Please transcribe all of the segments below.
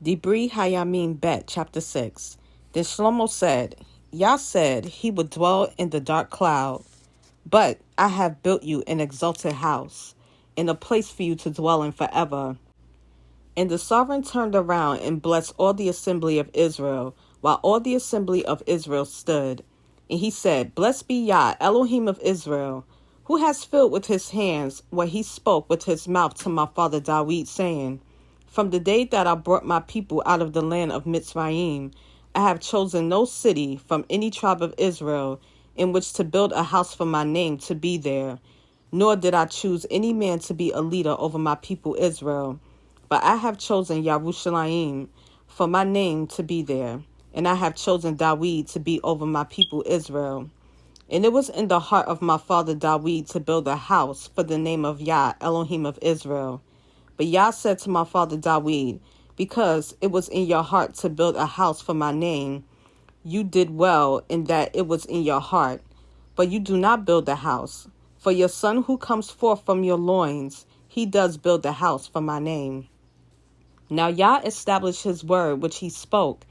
Dibre haYamim bet, chapter 6. Then Shlomo said, Yah said he would dwell in the dark cloud, but I have built you an exalted house, and a place for you to dwell in forever. And the sovereign turned around and blessed all the assembly of Israel, while all the assembly of Israel stood. And he said, Blessed be Yah, Elohim of Israel, who has filled with his hands what he spoke with his mouth to my father David, saying, From the day that I brought my people out of the land of Mitzrayim, I have chosen no city from any tribe of Israel in which to build a house for my name to be there, nor did I choose any man to be a leader over my people Israel. But I have chosen Yerushalayim for my name to be there, and I have chosen David to be over my people Israel. And it was in the heart of my father David to build a house for the name of Yah, Elohim of Israel. But Yah said to my father David, Because it was in your heart to build a house for my name, you did well in that it was in your heart. But you do not build the house. For your son who comes forth from your loins, he does build the house for my name. Now Yah established his word which he spoke,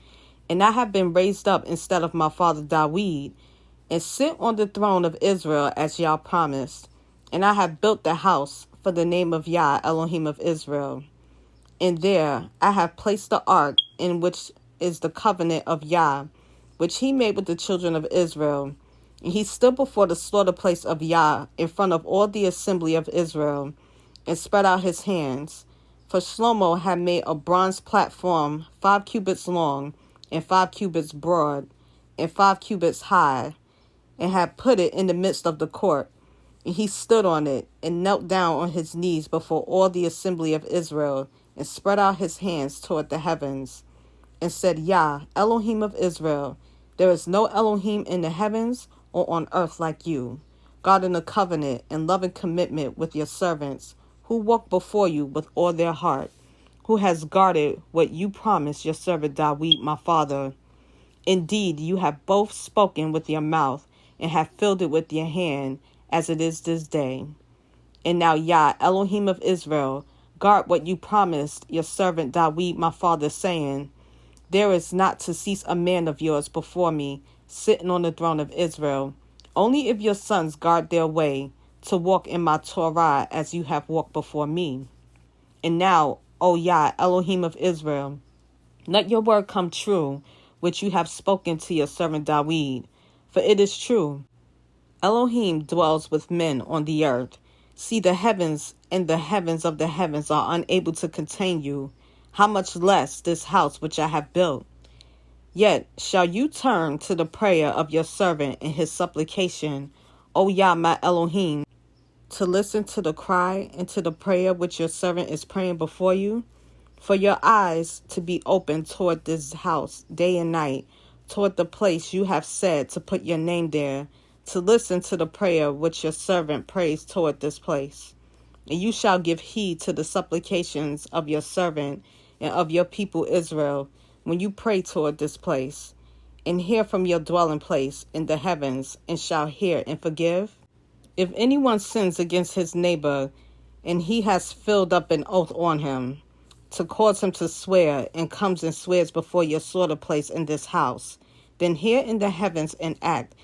and I have been raised up instead of my father David, and sit on the throne of Israel as Yah promised. And I have built the house for the name of Yah, Elohim of Israel. And there I have placed the ark, in which is the covenant of Yah, which he made with the children of Israel. And he stood before the slaughter place of Yah in front of all the assembly of Israel, and spread out his hands. For Shlomo had made a bronze platform 5 cubits long, and 5 cubits broad, and 5 cubits high, and had put it in the midst of the court. And he stood on it, and knelt down on his knees before all the assembly of Israel, and spread out his hands toward the heavens, and said, Yah, Elohim of Israel, there is no Elohim in the heavens or on earth like you, God in a covenant and loving commitment with your servants, who walk before you with all their heart, who has guarded what you promised your servant David, my father. Indeed, you have both spoken with your mouth, and have filled it with your hand, as it is this day. And now, Yah, Elohim of Israel, guard what you promised your servant David, my father, saying, There is not to cease a man of yours before me, sitting on the throne of Israel, only if your sons guard their way, to walk in my Torah as you have walked before me. And now, O Yah, Elohim of Israel, let your word come true, which you have spoken to your servant David. For it is true, Elohim dwells with men on the earth. See, the heavens and the heavens of the heavens are unable to contain you. How much less this house which I have built? Yet shall you turn to the prayer of your servant and his supplication, O Yah, my Elohim, to listen to the cry and to the prayer which your servant is praying before you? For your eyes to be open toward this house day and night, toward the place you have said to put your name there, to listen to the prayer which your servant prays toward this place. And you shall give heed to the supplications of your servant and of your people Israel, when you pray toward this place, and hear from your dwelling place in the heavens, and shall hear and forgive? If anyone sins against his neighbor, and he has filled up an oath on him, to cause him to swear, and comes and swears before your slaughter place in this house, then hear in the heavens and act,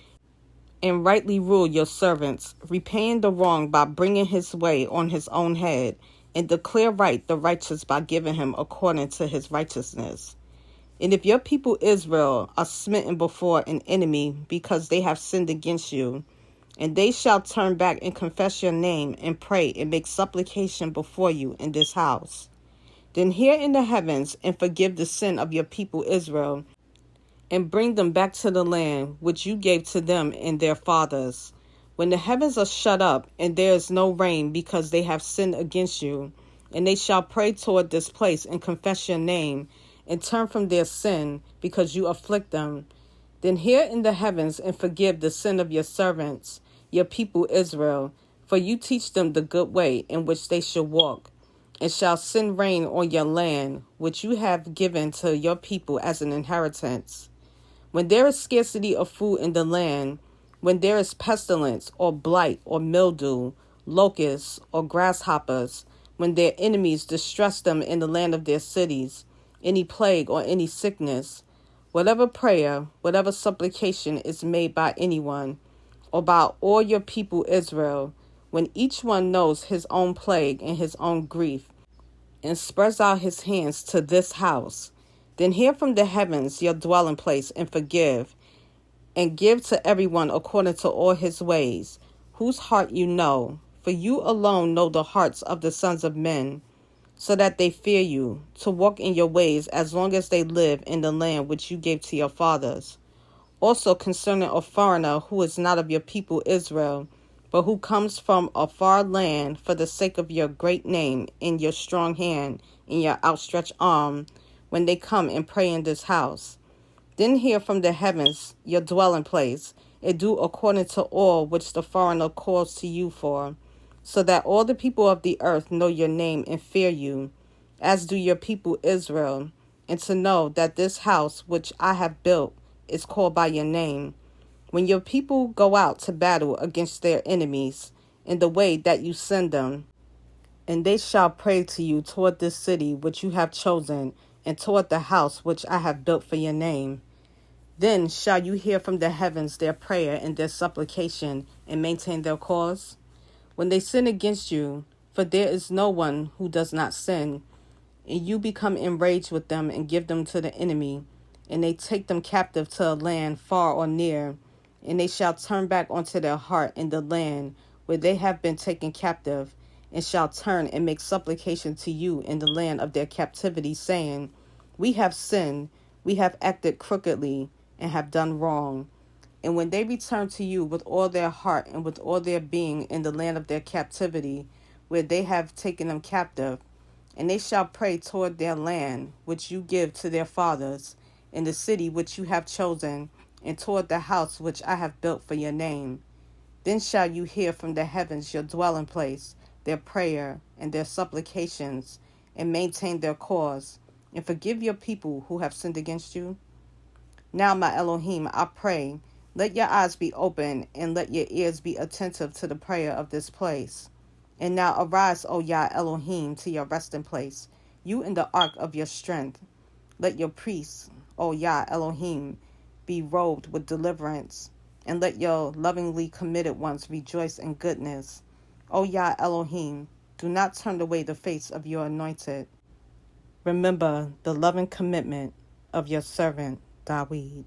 and rightly rule your servants, repaying the wrong by bringing his way on his own head, and declare right the righteous by giving him according to his righteousness. And if your people Israel are smitten before an enemy because they have sinned against you, and they shall turn back and confess your name and pray and make supplication before you in this house, then hear in the heavens and forgive the sin of your people Israel, and bring them back to the land which you gave to them and their fathers. When the heavens are shut up and there is no rain because they have sinned against you, and they shall pray toward this place and confess your name, and turn from their sin because you afflict them, then hear in the heavens and forgive the sin of your servants, your people Israel, for you teach them the good way in which they should walk, and shall send rain on your land, which you have given to your people as an inheritance. When there is scarcity of food in the land, when there is pestilence or blight or mildew, locusts or grasshoppers, when their enemies distress them in the land of their cities, any plague or any sickness, whatever prayer, whatever supplication is made by anyone, or by all your people Israel, when each one knows his own plague and his own grief, and spreads out his hands to this house, then hear from the heavens your dwelling place, and give to everyone according to all his ways, whose heart you know, for you alone know the hearts of the sons of men, so that they fear you, to walk in your ways as long as they live in the land which you gave to your fathers. Also concerning a foreigner who is not of your people Israel, but who comes from a far land for the sake of your great name and your strong hand and your outstretched arm, when they come and pray in this house. Then hear from the heavens your dwelling place, and do according to all which the foreigner calls to you for, so that all the people of the earth know your name and fear you, as do your people Israel, and to know that this house which I have built is called by your name. When your people go out to battle against their enemies, in the way that you send them, and they shall pray to you toward this city which you have chosen, and toward the house which I have built for your name, then shall you hear from the heavens their prayer and their supplication, and maintain their cause? When they sin against you, for there is no one who does not sin, and you become enraged with them and give them to the enemy, and they take them captive to a land far or near, and they shall turn back unto their heart in the land where they have been taken captive, and shall turn and make supplication to you in the land of their captivity, saying, We have sinned, we have acted crookedly, and have done wrong. And when they return to you with all their heart and with all their being in the land of their captivity, where they have taken them captive, and they shall pray toward their land, which you give to their fathers, in the city which you have chosen, and toward the house which I have built for your name, then shall you hear from the heavens your dwelling place, their prayer and their supplications, and maintain their cause, and forgive your people who have sinned against you. Now, my Elohim, I pray, let your eyes be open, and let your ears be attentive to the prayer of this place. And now arise, O Yah Elohim, to your resting place, you in the ark of your strength. Let your priests, O Yah Elohim, be robed with deliverance, and let your lovingly committed ones rejoice in goodness. O Yah Elohim, do not turn away the face of your anointed. Remember the loving commitment of your servant Dawid.